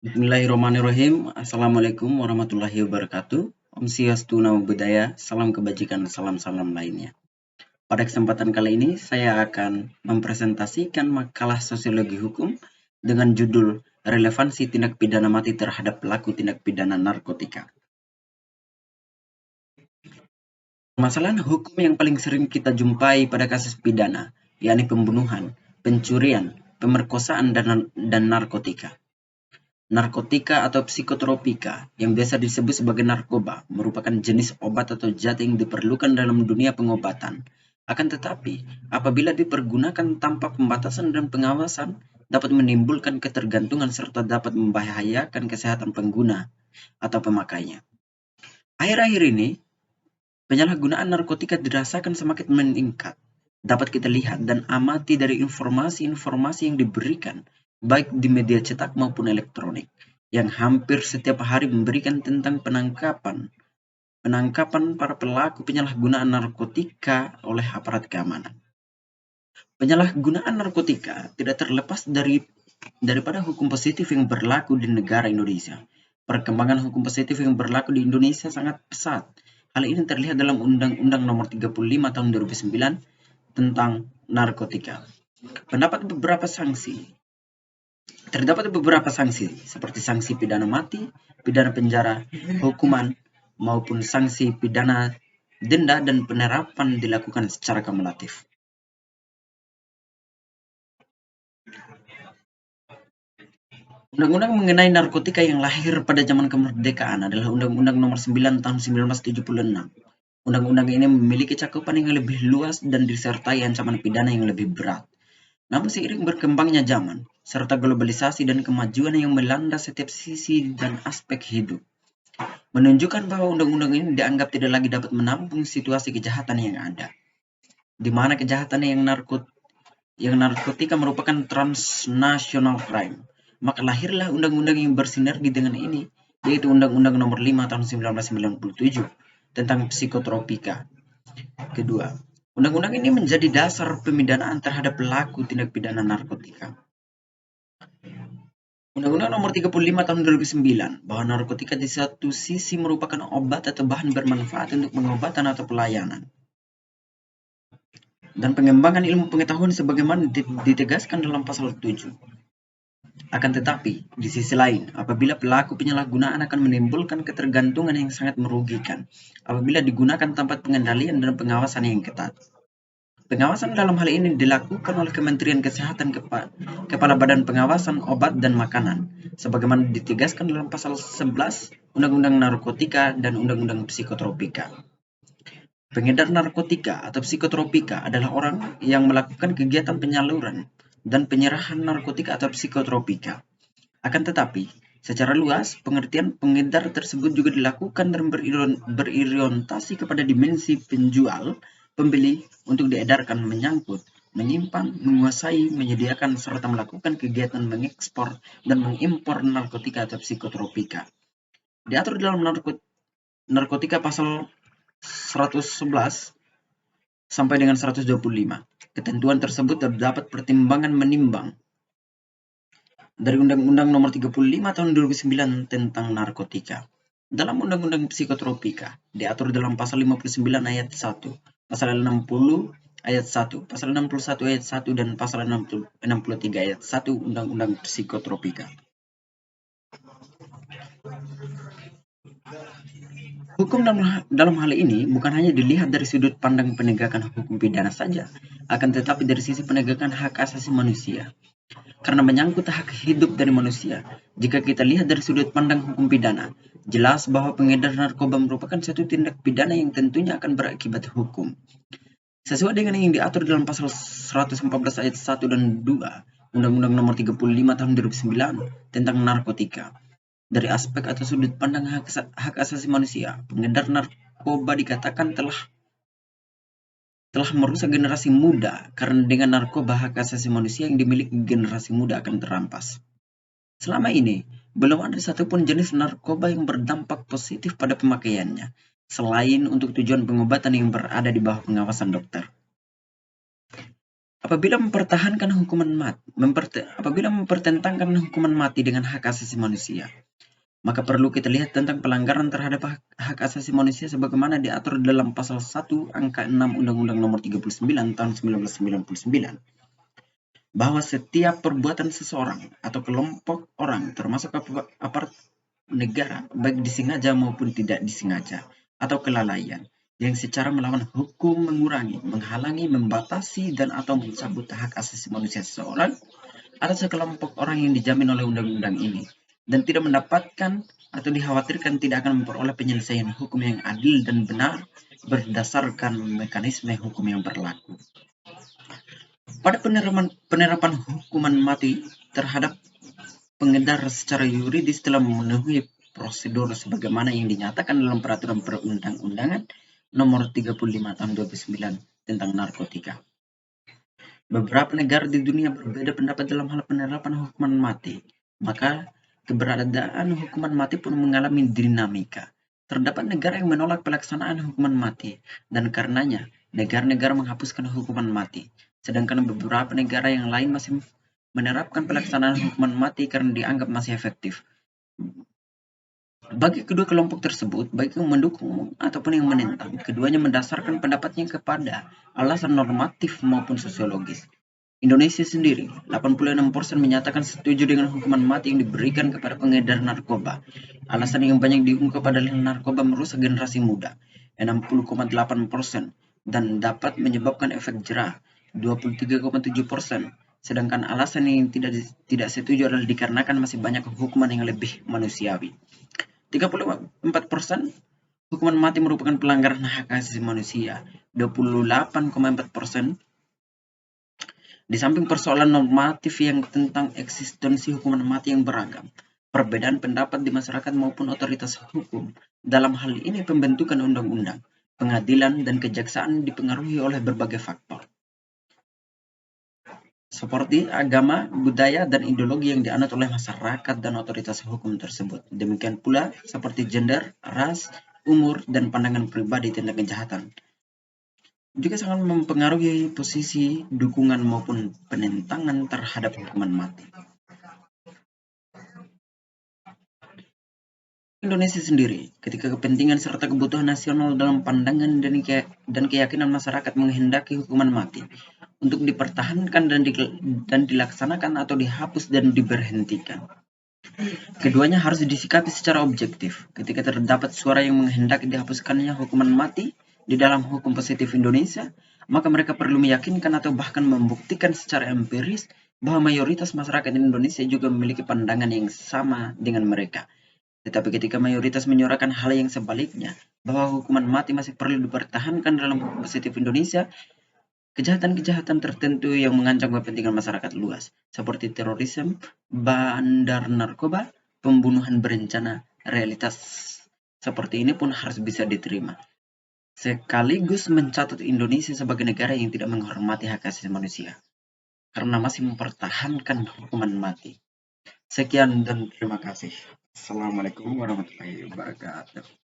Bismillahirrahmanirrahim. Assalamualaikum warahmatullahi wabarakatuh. Om Swastiastu, Namo Buddhaya, salam kebajikan, salam-salam lainnya. Pada kesempatan kali ini, saya akan mempresentasikan makalah sosiologi hukum dengan judul Relevansi Tindak Pidana Mati Terhadap Pelaku Tindak Pidana Narkotika. Permasalahan hukum yang paling sering kita jumpai pada kasus pidana, yakni pembunuhan, pencurian, pemerkosaan, dan narkotika. Narkotika atau psikotropika, yang biasa disebut sebagai narkoba, merupakan jenis obat atau zat yang diperlukan dalam dunia pengobatan. Akan tetapi, apabila dipergunakan tanpa pembatasan dan pengawasan, dapat menimbulkan ketergantungan serta dapat membahayakan kesehatan pengguna atau pemakainya. Akhir-akhir ini, penyalahgunaan narkotika dirasakan semakin meningkat. Dapat kita lihat dan amati dari informasi-informasi yang diberikan, baik di media cetak maupun elektronik, yang hampir setiap hari memberikan tentang penangkapan para pelaku penyalahgunaan narkotika oleh aparat keamanan. Penyalahgunaan narkotika tidak terlepas daripada hukum positif yang berlaku di negara Indonesia. Perkembangan hukum positif yang berlaku di Indonesia sangat pesat. Hal ini terlihat dalam Undang-Undang Nomor 35 Tahun 2009 tentang narkotika. Terdapat beberapa sanksi seperti sanksi pidana mati, pidana penjara, hukuman, maupun sanksi pidana denda dan penerapan dilakukan secara kumulatif. Undang-undang mengenai narkotika yang lahir pada zaman kemerdekaan adalah Undang-Undang Nomor 9 Tahun 1976. Undang-undang ini memiliki cakupan yang lebih luas dan disertai ancaman pidana yang lebih berat. Namun seiring berkembangnya zaman, serta globalisasi dan kemajuan yang melanda setiap sisi dan aspek hidup, menunjukkan bahwa undang-undang ini dianggap tidak lagi dapat menampung situasi kejahatan yang ada, di mana kejahatan yang narkotika merupakan transnational crime. Maka lahirlah undang-undang yang bersinergi dengan ini, yaitu Undang-Undang Nomor 5 Tahun 1997 tentang psikotropika. Kedua, undang-undang ini menjadi dasar pemidanaan terhadap pelaku tindak pidana narkotika. Undang-Undang Nomor 35 Tahun 2009 bahwa narkotika di satu sisi merupakan obat atau bahan bermanfaat untuk pengobatan atau pelayanan dan pengembangan ilmu pengetahuan sebagaimana ditegaskan dalam pasal 7. Akan tetapi, di sisi lain, apabila pelaku penyalahgunaan akan menimbulkan ketergantungan yang sangat merugikan apabila digunakan tanpa pengendalian dan pengawasan yang ketat. Pengawasan dalam hal ini dilakukan oleh Kementerian Kesehatan Kepala Badan Pengawasan Obat dan Makanan, sebagaimana ditegaskan dalam pasal 11 Undang-Undang Narkotika dan Undang-Undang Psikotropika. Pengedar narkotika atau psikotropika adalah orang yang melakukan kegiatan penyaluran dan penyerahan narkotika atau psikotropika. Akan tetapi, secara luas, pengertian pengedar tersebut juga dilakukan dan berorientasi kepada dimensi penjual, pembeli untuk diedarkan menyangkut, menyimpan, menguasai, menyediakan, serta melakukan kegiatan mengekspor dan mengimpor narkotika atau psikotropika. Diatur dalam narkotika pasal 111 sampai dengan 125. Ketentuan tersebut terdapat pertimbangan menimbang dari Undang-Undang Nomor 35 Tahun 2009 tentang narkotika. Dalam Undang-Undang Psikotropika diatur dalam pasal 59 ayat 1, pasal 60 ayat 1, pasal 61 ayat 1 dan pasal 63 ayat 1 Undang-Undang Psikotropika. Hukum dalam hal ini bukan hanya dilihat dari sudut pandang penegakan hukum pidana saja, akan tetapi dari sisi penegakan hak asasi manusia. Karena menyangkut hak hidup dari manusia, jika kita lihat dari sudut pandang hukum pidana, jelas bahwa pengedar narkoba merupakan satu tindak pidana yang tentunya akan berakibat hukum. Sesuai dengan yang diatur dalam pasal 114 ayat 1 dan 2 Undang-Undang Nomor 35 Tahun 2009 tentang narkotika. Dari aspek atau sudut pandang hak asasi manusia, pengedar narkoba dikatakan telah merusak generasi muda karena dengan narkoba hak asasi manusia yang dimiliki generasi muda akan terampas. Selama ini, belum ada satupun jenis narkoba yang berdampak positif pada pemakaiannya, selain untuk tujuan pengobatan yang berada di bawah pengawasan dokter. apabila mempertentangkan hukuman mati dengan hak asasi manusia, maka perlu kita lihat tentang pelanggaran terhadap hak asasi manusia sebagaimana diatur dalam pasal 1 angka 6 Undang-Undang Nomor 39 tahun 1999, bahwa setiap perbuatan seseorang atau kelompok orang termasuk aparat negara, baik disengaja maupun tidak disengaja, atau kelalaian, yang secara melawan hukum mengurangi, menghalangi, membatasi, dan atau mencabut hak asasi manusia seseorang atau sekelompok orang yang dijamin oleh undang-undang ini, dan tidak mendapatkan atau dikhawatirkan tidak akan memperoleh penyelesaian hukum yang adil dan benar berdasarkan mekanisme hukum yang berlaku. Pada penerapan hukuman mati terhadap pengedar secara yuridis telah memenuhi prosedur sebagaimana yang dinyatakan dalam Peraturan Perundang-undangan Nomor 35 Tahun 2009 tentang narkotika. Beberapa negara di dunia berbeda pendapat dalam hal penerapan hukuman mati, maka keberadaan hukuman mati pun mengalami dinamika. Terdapat negara yang menolak pelaksanaan hukuman mati, dan karenanya negara-negara menghapuskan hukuman mati, sedangkan beberapa negara yang lain masih menerapkan pelaksanaan hukuman mati karena dianggap masih efektif. Bagi kedua kelompok tersebut, baik yang mendukung ataupun yang menentang, keduanya mendasarkan pendapatnya kepada alasan normatif maupun sosiologis. Indonesia sendiri, 86% menyatakan setuju dengan hukuman mati yang diberikan kepada pengedar narkoba. Alasan yang banyak diungkap adalah narkoba merusak generasi muda, 60,8%, dan dapat menyebabkan efek jerah, 23,7%. Sedangkan alasan yang tidak setuju adalah dikarenakan masih banyak hukuman yang lebih manusiawi. 34% hukuman mati merupakan pelanggaran hak asasi manusia, 28,4%. Di samping persoalan normatif yang tentang eksistensi hukuman mati yang beragam, perbedaan pendapat di masyarakat maupun otoritas hukum, dalam hal ini pembentukan undang-undang, pengadilan, dan kejaksaan dipengaruhi oleh berbagai faktor, seperti agama, budaya, dan ideologi yang dianut oleh masyarakat dan otoritas hukum tersebut. Demikian pula seperti gender, ras, umur, dan pandangan pribadi tindak kejahatan. Juga sangat mempengaruhi posisi, dukungan, maupun penentangan terhadap hukuman mati. Indonesia sendiri, ketika kepentingan serta kebutuhan nasional dalam pandangan dan keyakinan masyarakat menghendaki hukuman mati untuk dipertahankan dan dilaksanakan atau dihapus dan diberhentikan. Keduanya harus disikapi secara objektif. Ketika terdapat suara yang menghendaki dihapuskannya hukuman mati di dalam hukum positif Indonesia, maka mereka perlu meyakinkan atau bahkan membuktikan secara empiris bahwa mayoritas masyarakat Indonesia juga memiliki pandangan yang sama dengan mereka. Tetapi ketika mayoritas menyuarakan hal yang sebaliknya, bahwa hukuman mati masih perlu dipertahankan dalam hukum positif Indonesia, kejahatan-kejahatan tertentu yang mengancam kepentingan masyarakat luas, seperti terorisme, bandar narkoba, pembunuhan berencana, realitas seperti ini pun harus bisa diterima. Sekaligus mencatat Indonesia sebagai negara yang tidak menghormati hak asasi manusia, karena masih mempertahankan hukuman mati. Sekian dan terima kasih. Assalamualaikum warahmatullahi wabarakatuh.